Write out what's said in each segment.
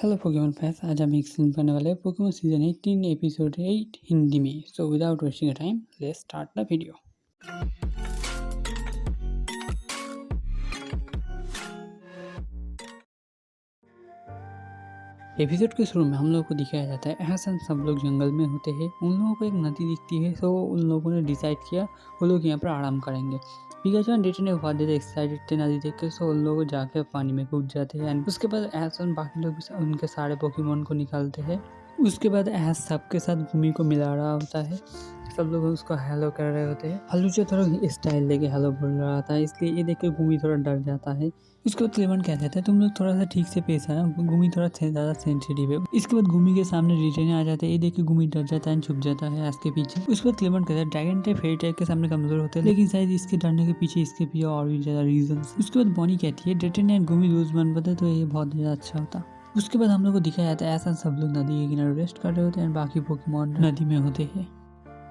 Hello Pokemon fans, आज हम explain करने वाले हैं पोकेमॉन सीजन 18 एपिसोड 8 हिंदी में। So without wasting time let's start the video. Episode के शुरू में हम लोग को दिखाया जाता है एहसन सब लोग जंगल में होते हैं। उन लोगों को एक नदी दिखती है, तो उन लोगों ने डिसाइड किया वो लोग यहाँ पर आराम करेंगे। पिकाचू एंड डेटन ने बहुत ज़्यादा एक्साइटेड थे नदी देख के, सो उन लोग जाके पानी में कूद जाते हैं। एंड उसके बाद एहसन बाकी लोग भी उनके सारे पोकेमॉन को निकालते हैं। उसके बाद एहस सबके साथ भूमि को मिला रहा होता है। सब लोग उसको हेलो कर रहे होते हैं। हल्लूचा थोड़ा स्टाइल लेके हेलो बोल रहा था, इसलिए ये देख के भूमि थोड़ा डर जाता है। उसके बाद क्लेमन कहता था तुम लोग थोड़ा सा ठीक से पेश आना, गुमी थोड़ा ज़्यादा सेंसिटिव है। इसके बाद गुमी के सामने रिटेन आ जाते हैं। ये देख के गुमी डर जाता है, छुप जाता है एस के पीछे। उसके बाद क्लेमन कहता है ड्रैगन टाइप फेरी टाइप के सामने कमजोर होते हैं, लेकिन शायद इसके डरने के पीछे इसके पीछे और भी ज़्यादा रीजन। उसके बाद बॉनी कहती है डेटन एंड गुमी दोस्त बन पाते तो ये बहुत ज़्यादा अच्छा होता। उसके बाद हम लोग को दिखाया जाता है ऐसा सब लोग नदी के किनारे रेस्ट कर रहे होते हैं, बाकी पोकेमॉन नदी में होते हैं।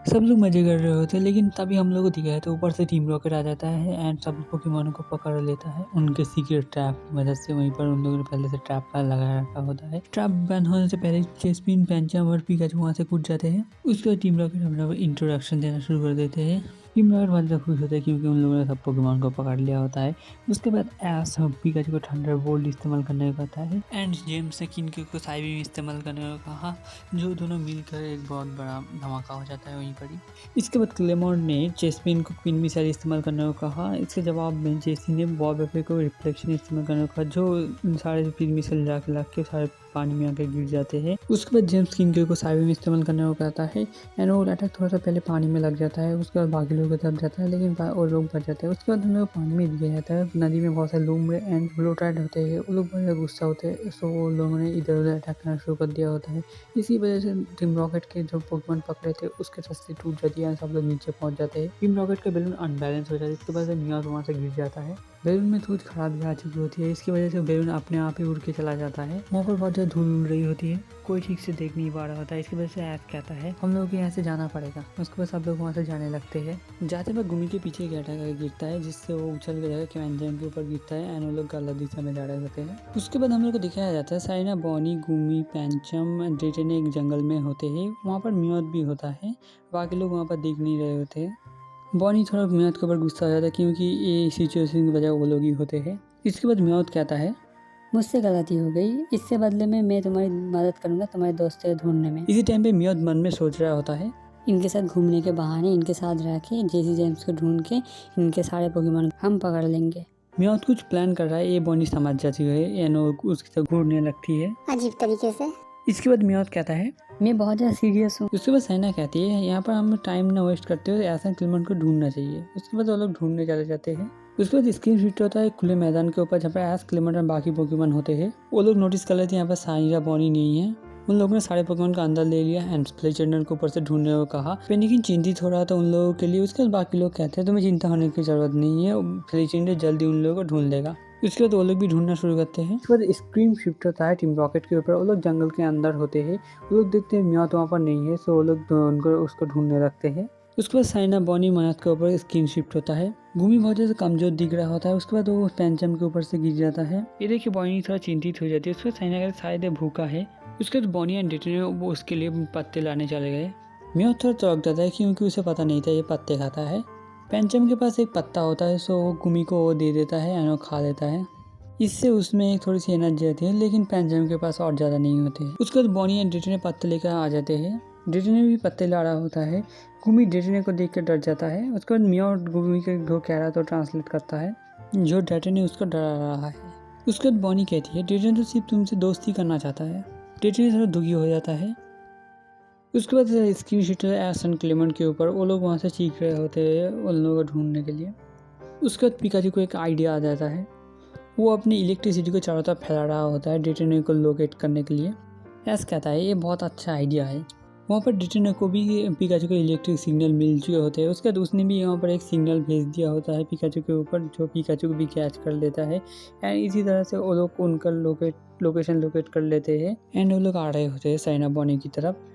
सब लोग मजे कर रहे होते हैं, लेकिन तभी हम लोग को दिखाया तो ऊपर से टीम रॉकेट आ जाता है एंड सब पोकेमॉन को पकड़ लेता है उनके सीक्रेट ट्रैप की मदद से। वहीं पर उन लोगों ने पहले से ट्रैप लगाया रखा होता है। ट्रैप बैन होने से पहले चेस्पिन, पैंचम और पिकाचू वहाँ से कूद जाते हैं। उसके बाद टीम रॉकेट अपना इंट्रोडक्शन देना शुरू कर देते हैं। टीम रॉकेट बहुत ज़्यादा खुश होता है क्योंकि उन लोगों ने सब पोकेमॉन को पकड़ लिया होता है। उसके बाद एस पिकाचू को थंडर बोल्ट इस्तेमाल करने को कहता है एंड जेम्स ने किनके को साइबीम इस्तेमाल करने को कहा, जो दोनों मिलकर एक बहुत बड़ा धमाका हो जाता है वहीं पर ही। इसके बाद क्लेमोन ने जेस्पिन को क्वीन मिसाइल इस्तेमाल करने को कहा। इसके जवाब में जेसी ने बॉब एफे को रिफ्लेक्शन इस्तेमाल करने को कहा, जो सारे क्वीन मिसाइल लग के सारे पानी में आके गिर जाते हैं। उसके बाद जेम्स किंग को साइबीम इस्तेमाल करने को कहता है एंड वो अटैक थोड़ा सा पहले पानी में लग जाता है। उसके बाद बाकी लोगों की तरफ जाता है, लेकिन और लोग बच जाते हैं। उसके बाद हम लोग पानी में दिया जाता है। नदी में बहुत सारे लोग एंड फ्लोटाइड होते हैं, वो लोग बहुत गुस्सा होते हैं, सो वो लोगों ने इधर उधर अटैक करना शुरू कर दिया होता है। इसी वजह से टीम रॉकेट के जो पोकेमॉन पकड़े थे उसके रस्ते टूट जाती है, सब लोग नीचे पहुंच जाते हैं। टीम रॉकेट का बैलून अनबैलेंस हो जाता है, इसके बाद मियाज वहाँ से गिर जाता है। बैलून में कुछ खराबी आ चुकी होती है, इसकी वजह से बैलून अपने आप ही उड़ के चला जाता है। वहाँ पर बहुत ज़्यादा धूल उड़ रही होती है, कोई ठीक से देख नहीं पा रहा होता है। इसकी वजह से ऐप कहता है हम लोग यहाँ से जाना पड़ेगा। उसके बाद सब लोग वहाँ से जाने लगते हैं। जाते वक्त गुमी के पीछे एक अटैक गिरता है, जिससे वो उछल के जाकर कैमजम के ऊपर गिरता है एंड वो लोग गलत दिशा में जा रहे होते हैं। उसके बाद हम लोग को दिखाया जाता है साइना, बॉनी, गुमी, पैंचम, डेटन एक जंगल में होते हैं। वहाँ पर म्योद भी होता है, बाकी लोग वहाँ पर दिख नहीं रहे होते हैं। बॉनी थोड़ा म्योद के ऊपर गुस्सा हो जाता है क्योंकि ये सिचुएशन की वजह वो लोग ही होते हैं। इसके बाद म्योद कहता है मुझसे गलती हो गई, इससे बदले में मैं तुम्हारी मदद करूंगा तुम्हारे दोस्त को ढूंढने में। इसी टाइम पे म्योद मन में सोच रहा होता है इनके साथ घूमने के बहाने इनके साथ रह के जेसी जेम्स को ढूंढ के इनके सारे पोकेमॉन हम पकड़ लेंगे। म्योद कुछ प्लान कर रहा है, ये बॉनी समझ जाती है एंड उसकी तरफ घूरने लगती है अजीब तरीके से। इसके बाद म्योद कहता है मैं बहुत ज़्यादा सीरियस हूँ। उसके बाद साइना कहती है यहाँ पर हम टाइम ना वेस्ट करते हुए ऐसा क्लेमन को ढूंढना चाहिए। उसके बाद वो लोग ढूंढने चले जाते हैं। उसके बाद स्क्रीन फिट होता है खुले मैदान के ऊपर, जहाँ पर एस क्लेमन और बाकी पोकेमॉन होते हैं। वो लोग नोटिस कर लेते हैं यहाँ पर साइना, बॉनी नहीं है। उन लोगों ने सारे पोकेमॉन का अंदर ले लिया एंड फ्लेचर को ऊपर से ढूंढने को कहा, लेकिन चिंतित हो रहा था उन लोगों के लिए। उसके बाद बाकी लोग कहते हैं तुम्हें चिंता होने की जरूरत नहीं है, फ्लेचर जल्दी उन लोगों को ढूंढ लेगा। उसके बाद वो लोग भी ढूंढना शुरू करते हैं। उसके बाद स्क्रीन शिफ्ट होता है टीम रॉकेट के ऊपर। वो लोग जंगल के अंदर होते हैं। वो लोग देखते हैं म्योद वहाँ पर नहीं है, सो वो लोग उनको उसको ढूंढने लगते हैं। उसके बाद साइना, बॉनी, मयाद के ऊपर स्क्रीन शिफ्ट होता है। गुमी बहुत ज़्यादा कमजोर दिख रहा होता है। उसके बाद वो पैंचम के ऊपर से गिर जाता है। ये देखिए बॉनी थोड़ा चिंतित हो जाती है। उसके बाद साइना का शायद भूखा है। उसके बाद बॉनी एंड डेटन वो उसके लिए पत्ते लाने चले गए। म्योद थोड़ा चौंक जाता है क्योंकि उसे पता नहीं था ये पत्ते खाता है। पैंचम के पास एक पत्ता होता है, सो वो गुमी को वो दे देता है एंड वो खा लेता है। इससे उसमें एक थोड़ी सी एनर्जी आती है, लेकिन पैंचम के पास और ज़्यादा नहीं होते हैं। उसके बाद बॉनी एंड डेटने पत्ते लेकर आ जाते हैं। डेटने भी पत्ते ला रहा होता है। गुमी डेटने को देख कर डर जाता है। उसके बाद म्योद गुमी के जो कह रहा तो ट्रांसलेट करता है, जो डेटने उसको डरा रहा है। उसके बाद बॉनी कहती है डेटने तो सिर्फ तुमसे दोस्ती करना चाहता है। डेटने थोड़ा दुखी हो जाता है। उसके बाद स्क्रीन शीट एसन क्लेमन के ऊपर वो लोग वहाँ से चीख रहे होते हैं उन लोगों को ढूंढने के लिए। उसके बाद पिकाचू को एक आइडिया आ जाता है। वो अपनी इलेक्ट्रिसिटी को चारों तरफ फैला रहा होता है डेटोनेटर को लोकेट करने के लिए। एस कहता है ये बहुत अच्छा आइडिया है। वहाँ पर डेटोनेटर को भी पिकाचू को इलेक्ट्रिक सिग्नल मिल चुके होते हैं। उसके बाद उसने भी यहाँ पर एक सिग्नल भेज दिया होता है पिकाचू के ऊपर, जो पिकाचू को भी कैच कर लेता है एंड इसी तरह से वो लोग उनका लोकेशन लोकेट कर लेते हैं एंड वो लोग आ रहे होते हैं साइना, बॉनी की तरफ।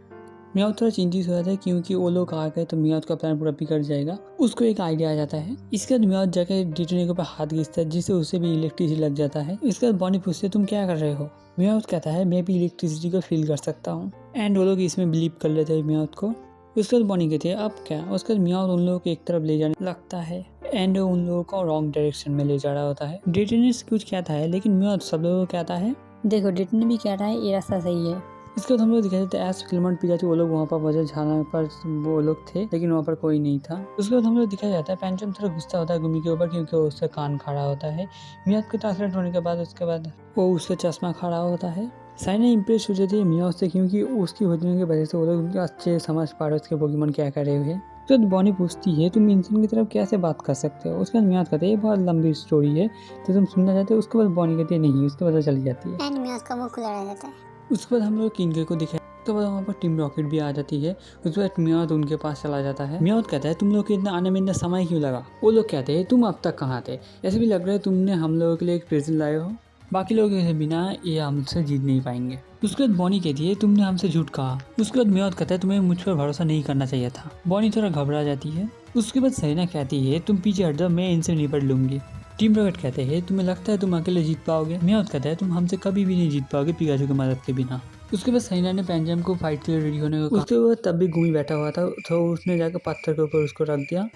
मियाओ थोड़ा चिंतित हो जाता है क्योंकि वो लोग आ गए तो मियाओ का प्लान पूरा बिगड़ जाएगा। उसको एक आइडिया आ जाता है। इसके बाद मियाओ जाके डिटेने के ऊपर हाथ घिसता है जिससे उसे भी इलेक्ट्रिसिटी लग जाता है। इसके बाद बॉनी पूछते तुम क्या कर रहे हो। मियाओ कहता है मैं भी इलेक्ट्रिसिटी को फील कर सकता हूँ। एंड वो लोग इसमें बिलीव कर लेते हैं मियाओ को। उसके बाद बॉनी कहती है अब क्या। उसके बाद मियाओ उन लोगों को एक तरफ ले जाने लगता है एंड उन लोगों को रॉन्ग डायरेक्शन में ले जा रहा होता है। डिटेने कुछ कहता है लेकिन मियाओ सब लोगों को कहता है देखो डिटने भी कह रहा है ये रास्ता सही है। इसके बाद हम लोग दिखाई देते एस फिल्मन पिकाचू वो लोग वहाँ पर वजह झाना पर वो लोग थे लेकिन वहाँ पर कोई नहीं था। उसके बाद हम लोग दिखाया जाता है पैंचम थोड़ा गुस्सा होता है गुमी के ऊपर क्योंकि वो उसका कान खड़ा होता है। मियाओ के ट्रांसलेट होने के बाद उसके बाद वो उसका चश्मा खड़ा होता है। साइना इम्प्रेस हो जाती है मियाओ से क्योंकि उसकी होने की वजह से वो लोग अच्छे समझ पा रहे उसके पोकेमॉन क्या कर रहे हैं। तो बॉनी पूछती है तुम इंसान की तरफ कैसे बात कर सकते हो। उसके बाद मियाओ कहते हैं ये बहुत लंबी स्टोरी है तो तुम सुनना चाहते हो। उसके बाद बॉनी कहती है नहीं। उसके बाद चली जाती है एंड मियाओ का मुंह खुला रह जाता है। उसके बाद हम लोग किंगे को दिखाया। उसके बाद वहाँ पर टीम रॉकेट भी आ जाती है। उसके बाद मियाओ उनके पास चला जाता है। मियाओ कहता है तुम लोग को इतना आने में इतना समय क्यों लगा। वो लोग कहते हैं तुम अब तक कहाँ थे। ऐसे भी लग रहा है तुमने हम लोगों के लिए एक प्रेजेंट लाए हो। बाकी लोगों के बिना ये हमसे जीत नहीं पाएंगे। उसके बाद बॉनी कहती है तुमने हमसे झूठ कहा। उसके बाद मियाओ कहता है तुम्हें मुझ पर भरोसा नहीं करना चाहिए था। बॉनी थोड़ा घबरा जाती है। उसके बाद सेना कहती है तुम पीछे हट जाओ मैं इनसे निपट लूंगी। टीम रॉकेट कहते हैं तुम्हें लगता है तुम अकेले जीत पाओगे। मियाओ कहता है तुम हमसे कभी भी नहीं जीत पाओगे पिकाचू की मदद के बिना। उसके बाद सैना ने पैंजम को फाइट के लिए रेडी होने को कहा। उसके बाद तब भी गुमी बैठा हुआ था तो उसने जाकर पत्थर के ऊपर उसको रख दिया।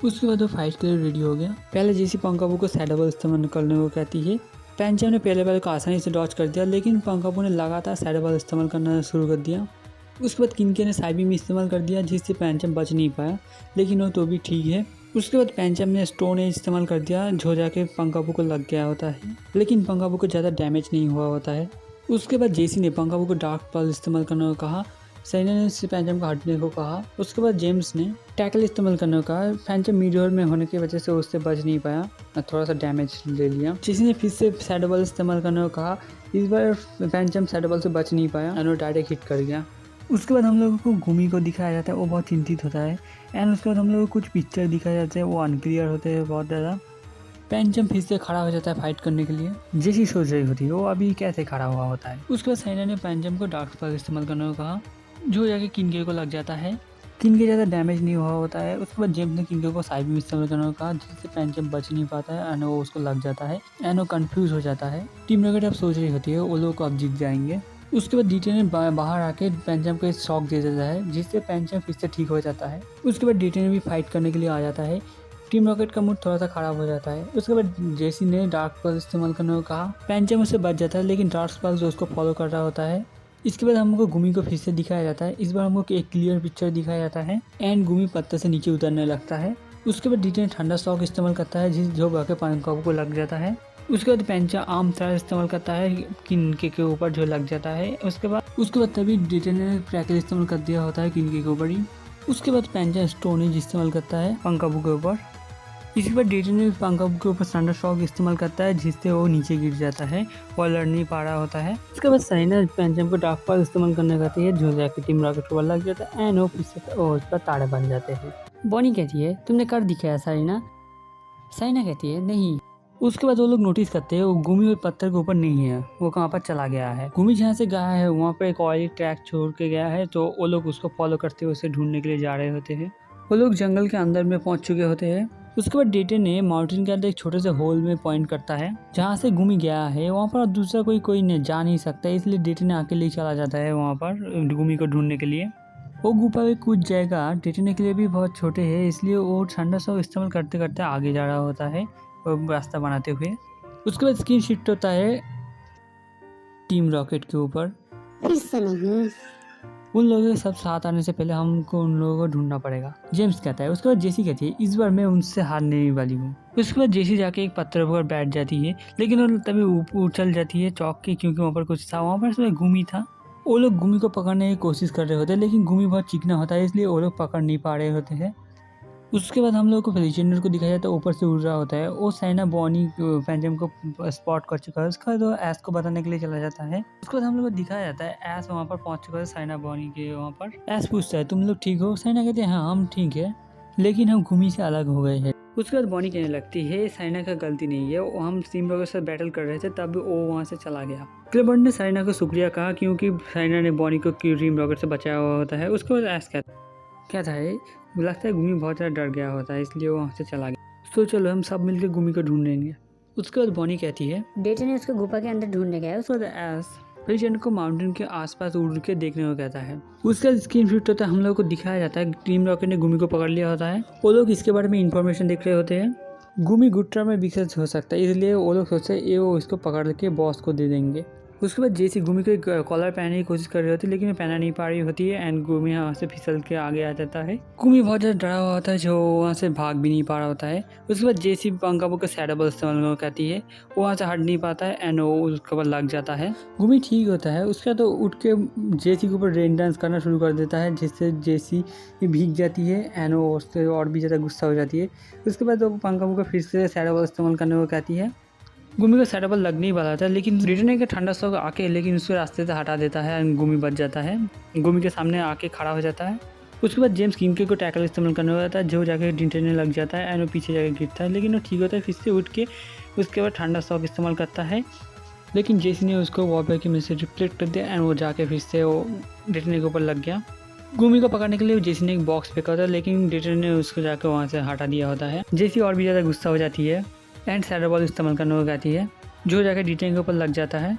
उसके बाद वो फाइट के लिए रेडी हो गया। पहले जैसी पंकाबू को सैडबल इस्तेमाल करने को कहती है। पैंचम ने पहले वाले को आसानी से डॉच कर दिया लेकिन पंकाबू ने लगातार सैडबल इस्तेमाल करना शुरू कर दिया। उसके बाद किनके ने साइबी में इस्तेमाल कर दिया जिससे पैंचम बच नहीं पाया लेकिन वो तो भी ठीक है। उसके बाद पैंचम ने स्टोन एज इस्तेमाल कर दिया जो जाके पंकाबू को लग गया होता है लेकिन पंकाबू को ज़्यादा डैमेज नहीं हुआ होता है। उसके बाद जेसी ने पंकाबू को डार्क पर्ल इस्तेमाल करने को कहा। सैना ने उससे पैंचम को हटने को कहा। उसके बाद जेम्स ने टैकल इस्तेमाल करने को कहा। पैंचम मीडियोर में होने की वजह से उससे बच नहीं पाया थोड़ा सा डैमेज ले लिया। जेसी ने फिर से सैडबल इस्तेमाल करने को कहा। इस बार पैंचम सैडबल से बच नहीं पाया और डायरेक्ट हिट कर गया। उसके बाद हम लोगों को गुमी को दिखाया जाता है वो बहुत चिंतित होता है। एंड उसके बाद हम लोगों को कुछ पिक्चर दिखाए जाते हैं वो अनक्लियर होते हैं बहुत ज़्यादा। पैंचम फिर से खड़ा हो जाता है फाइट करने के लिए। जैसी सोच रही होती है वो अभी कैसे खड़ा हुआ होता है। उसके बाद सैना ने पैंचम को डार्क स्पर्क इस्तेमाल करने को कहा जो जाके किनके को लग जाता है। किनके ज़्यादा डैमेज नहीं हुआ होता है। उसके बाद जेम्स ने किनके को साइड में इस्तेमाल करने को कहा जिससे पैंचम बच नहीं पाता है एंड वो उसको लग जाता है एंड वो कन्फ्यूज हो जाता है। टीम रॉकेट अब सोच रही होती है वो लोग अब जीत जाएंगे। उसके बाद डीटे ने बाहर आके पैंचम को एक शॉक दे देता है जिससे पैंचम फिर से ठीक हो जाता है। उसके बाद डीटे ने भी फाइट करने के लिए आ जाता है। टीम रॉकेट का मूड थोड़ा सा खराब हो जाता है। उसके बाद जेसी ने डार्क पर्ल इस्तेमाल करने को कहा। पैंचम उससे बच जाता है लेकिन डार्क पर्ल जो उसको फॉलो कर रहा होता है। इसके बाद हमको गुमी को फिर से दिखाया जाता है। इस बार हमको एक क्लियर पिक्चर दिखाया जाता है एंड गुमी पत्थर से नीचे उतरने लगता है। उसके बाद डीटे ने ठंडा शॉक इस्तेमाल करता है जो बाकी पंकाबू को लग जाता है। उसके बाद पैंचा आर्म थ्रस्ट इस्तेमाल करता है किनके के ऊपर जो लग जाता है। उसके बाद तभी डीटे ने क्रैकल इस्तेमाल कर दिया होता है किनके के ऊपर ही। उसके बाद पैंचा स्टोन एज इस्तेमाल करता है पंकाबू के ऊपर। इसके बाद डीटे ने पंकाबू के ऊपर थंडर शॉक इस्तेमाल करता है जिससे वो नीचे गिर जाता है और लड़ नहीं पा रहा होता है। उसके बाद सैना पैंचम को डार्क पर्ल इस्तेमाल करने कहती है जो जाके टीम रॉकेट को लग जाता है एंड वो फिर से उस पर ताड़े बन जाते हैं। बॉनी कहती है तुमने कर दिखाया सैना। सैना कहती है नहीं। उसके बाद वो लोग नोटिस करते हैं वो गुमी और पत्थर के ऊपर नहीं है वो कहाँ पर चला गया है। गुमी जहाँ से गया है वहाँ पर एक ऑयली ट्रैक छोड़ के गया है तो वो लोग उसको फॉलो करते हुए उसे ढूंढने के लिए जा रहे होते हैं। वो लोग जंगल के अंदर में पहुँच चुके होते हैं। उसके बाद डीटे ने माउंटेन के अंदर एक छोटे से होल में पॉइंट करता है जहाँ से गुमी गया है। वहाँ पर दूसरा कोई जा नहीं सकता इसलिए डीटे ने अकेले ही चला जाता है वहाँ पर गुमी को ढूंढने के लिए। वो गुफा में कुछ जगह डीटे के लिए भी बहुत छोटे हैं इसलिए वो ठंडा सा इस्तेमाल करते करते आगे जा रहा होता है रास्ता बनाते हुए। उसके बाद स्क्रीन शिफ्ट होता है टीम रॉकेट के ऊपर। फिर से नहीं। उन लोगों के सब साथ आने से पहले हमको उन लोगों को ढूंढना पड़ेगा जेम्स कहता है। उसके बाद जेसी कहती है इस बार मैं उनसे हारने वाली हूँ। उसके बाद जेसी जाके एक पत्थर पर बैठ जाती है लेकिन वो तभी उछल जाती है चौक के क्योंकि वहाँ पर कुछ था। वहाँ पर उसमें गुमी था। वो लोग गुमी को पकड़ने की कोशिश कर रहे होते हैं लेकिन गुमी बहुत चिकना होता है इसलिए वो लोग पकड़ नहीं पा रहे होते हैं। उसके बाद हम लोग को फेलिजेंडर को दिखाया जाता है ऊपर से उड़ रहा होता है। वो सैना बॉनी पैंचम को स्पॉट कर चुका है। उसका तो एस को बताने के लिए चला जाता है। उसके बाद हम लोग को दिखाया जाता है एस वहाँ पर पहुँच चुका है सैना बॉनी के वहाँ पर। एस पूछता है तुम लोग ठीक हो। सैना कहते हैं हाँ हम ठीक है लेकिन हम गुमी से अलग हो गए हैं। उसके बाद बॉनी कहने लगती है साइना का गलती नहीं है, वो हम स्टीम रॉकेट से बैटल कर रहे थे तब वो वहाँ से चला गया। क्लेबर्ट ने साइना को शुक्रिया कहा क्योंकि साइना ने बॉनी को ड्रीम रॉकेट से बचाया हुआ होता है। उसके बाद ऐस कहता है लगता है गुमी बहुत ज़्यादा डर गया होता है इसलिए वो वहाँ से चला गया। तो चलो हम सब मिलकर गुमी को ढूंढेंगे। उसके बाद बॉनी कहती है डेटन ने उसको गुफा के अंदर ढूंढने गया। उसके बाद ऐस पेशेंट को माउंटेन के आसपास उड़ के देखने को कहता है। उसके बाद स्क्रीन फ्लिप होता है, हम लोग को दिखाया जाता है टीम रॉकेट ने गुमी को पकड़ लिया होता है। वो लोग इसके बारे में इंफॉर्मेशन देख रहे होते हैं। गुमी गुट्रा में विकसित हो सकता है इसलिए वो लोग सोचते हैं ये वो इसको पकड़ के बॉस को दे देंगे। उसके बाद जेसी गुमी को एक कॉलर पहनने की कोशिश कर रही होती है लेकिन पहना नहीं पा रही होती है एंड गुमी वहाँ से फिसल के आगे आ जाता है। गुमी बहुत ज़्यादा डरा हुआ होता है जो वहाँ से भाग भी नहीं पा रहा होता है। उसके बाद जेसी पंकाबू का सैडबल इस्तेमाल कहती है, वो वहाँ से हट नहीं पाता है एंड वो उसके ऊपर लग जाता है। गुमी ठीक होता है। उसके बाद तो उठ के जेसी के ऊपर रेन डांस करना शुरू कर देता है जिससे जेसी भीग जाती है एंड वो उससे और भी ज़्यादा गुस्सा हो जाती है। उसके बाद वो पंकाबू का फिर से सैडबल इस्तेमाल करने को कहती है। गुमी को सैडबल लगने ही वाला था लेकिन रिटर्न के ठंडा स्टॉक आके लेकिन उसके रास्ते से हटा देता है एंड गुमी बच जाता है। गुमी के सामने आके खड़ा हो जाता है। उसके बाद जेम्स किंके को टैकल इस्तेमाल करने वाला था जो जाके डिटेने लग जाता है एंड वो पीछे जाके गिरता है लेकिन वो ठीक होता है। फिर से उठ के उसके बाद ठंडा स्टॉक इस्तेमाल करता है लेकिन जेसी ने उसको वॉपर की में से रिफ्लेक्ट कर दिया एंड वो जाके फिर से वो डिटेने के ऊपर लग गया। गुमी को पकड़ने के लिए जेसी ने एक बॉक्स फेंका था लेकिन डिटेन ने उसको जाकर वहाँ से हटा दिया होता है। जेसी और भी ज़्यादा गुस्सा हो जाती है एंड सैडबॉल इस्तेमाल करने को कहती है जो जाकर डिटेन के ऊपर लग जाता है।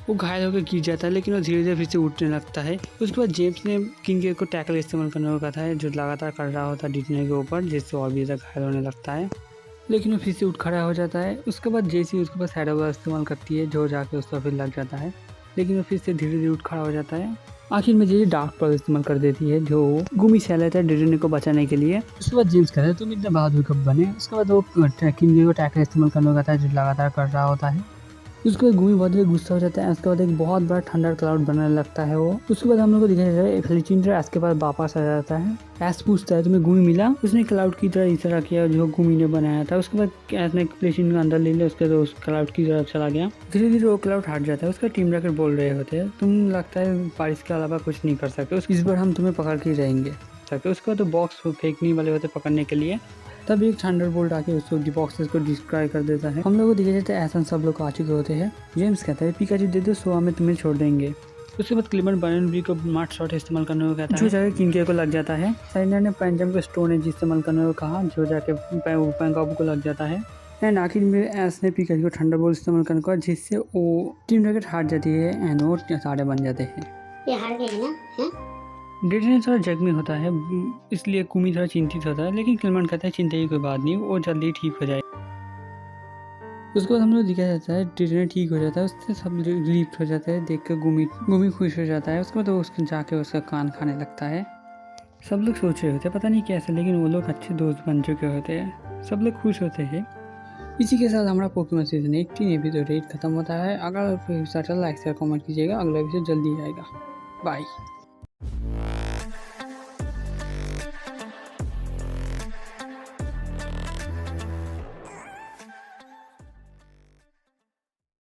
वो घायल होकर गिर जाता है लेकिन वो धीरे धीरे फिर से उठने लगता है। उसके बाद जेम्स ने किंग को टैकल इस्तेमाल करने को कहता है जो लगातार कर रहा होता है डिटेन के ऊपर जिससे और भी ज़्यादा घायल होने लगता है लेकिन वो फिर से उठ खड़ा हो जाता है। उसके बाद जेसी उसके पास सैडबॉल इस्तेमाल करती है जो जाके उस पर फिर लग जाता है लेकिन वो फिर से धीरे धीरे उठ खड़ा हो जाता है। आखिर में जेसी डार्क पर्ल इस्तेमाल कर देती है जो गुमी से लेता है डिटेन को बचाने के लिए। उसके बाद जेम्स कहता है तुम इतना बहादुर कब बने। उसके बाद वो किंग को टैकल इस्तेमाल करने को कहता है जो लगातार कर रहा होता है। उसके बाद गुमी बहुत ज़्यादा गुस्सा हो जाता है। उसके बाद एक बहुत बड़ा ठंडा क्लाउड बनने लगता है वो। उसके बाद हम लोग को दिखाई देता है फ्लिचिंडर इसके बाद वापस आ जाता है। ऐस पूछता है तुम्हें गुमी मिला। उसने क्लाउड की तरह इशारा किया जो गुमी ने बनाया था। उसके बाद ऐस ने फ्लिचिंडर को अंदर ले लिया। उसके बाद उस क्लाउड की तरफ चला गया। धीरे धीरे वो क्लाउड हट जाता है। उसका टीम रैकेट बोल रहे होते हैं तुम लगता है बारिश के अलावा कुछ नहीं कर सकते, इस बार हम तुम्हें पकड़ के रहेंगे। उसके बाद तो बॉक्स फेंकने वाले होते पकड़ने के लिए तब एक थंडर बोल्ट आके उसको बॉक्सेस को डिस्ट्रॉय कर देता है। हम लोग को दिखा जाता है ऐसा सब लोग आ चुके होते हैं। जेम्स कहता है पिकाचू दे दो सो हमें तुम्हें छोड़ देंगे। उसके बाद क्लेमेंट बर्नबी को मार्ट शॉट इस्तेमाल करने को कहता है जो जाके किंके को लग जाता है। साइना ने पेंजम को स्टोन एज इस्तेमाल करने को कहा जो जाके पैंकाबू को लग जाता है एंड आखिर में एस ने पिकाचू को थंडर बोल्ट इस्तेमाल करने को जिससे वो टीम रैकेट हार जाती है एंड वो सारे बन जाते हैं। ये हार गए ना हैं? डिटेन थोड़ा जख्मी होता है इसलिए गुमी थोड़ा चिंतित होता है लेकिन क्लेमेंट कहता है चिंता की कोई बात नहीं, वो जल्दी ठीक हो जाए। उसके बाद हम लोग दिखाया जाता है डिटेन ठीक हो जाता है। उससे सब रिलीफ हो जाता है देख कर गुमी खुश हो जाता है। उसके बाद वो उसके जाके उसका कान खाने लगता है। सब लोग सोच रहे होते हैं पता नहीं कैसे लेकिन वो लोग अच्छे दोस्त बन चुके होते हैं। सब लोग खुश होते हैं। इसी के साथ हमारा पोकेमॉन सीजन 18 एपिसोड 8 खत्म होता है। अगर लाइक शेयर कमेंट कीजिएगा, अगला एपिसोड जल्दी आएगा। बाय।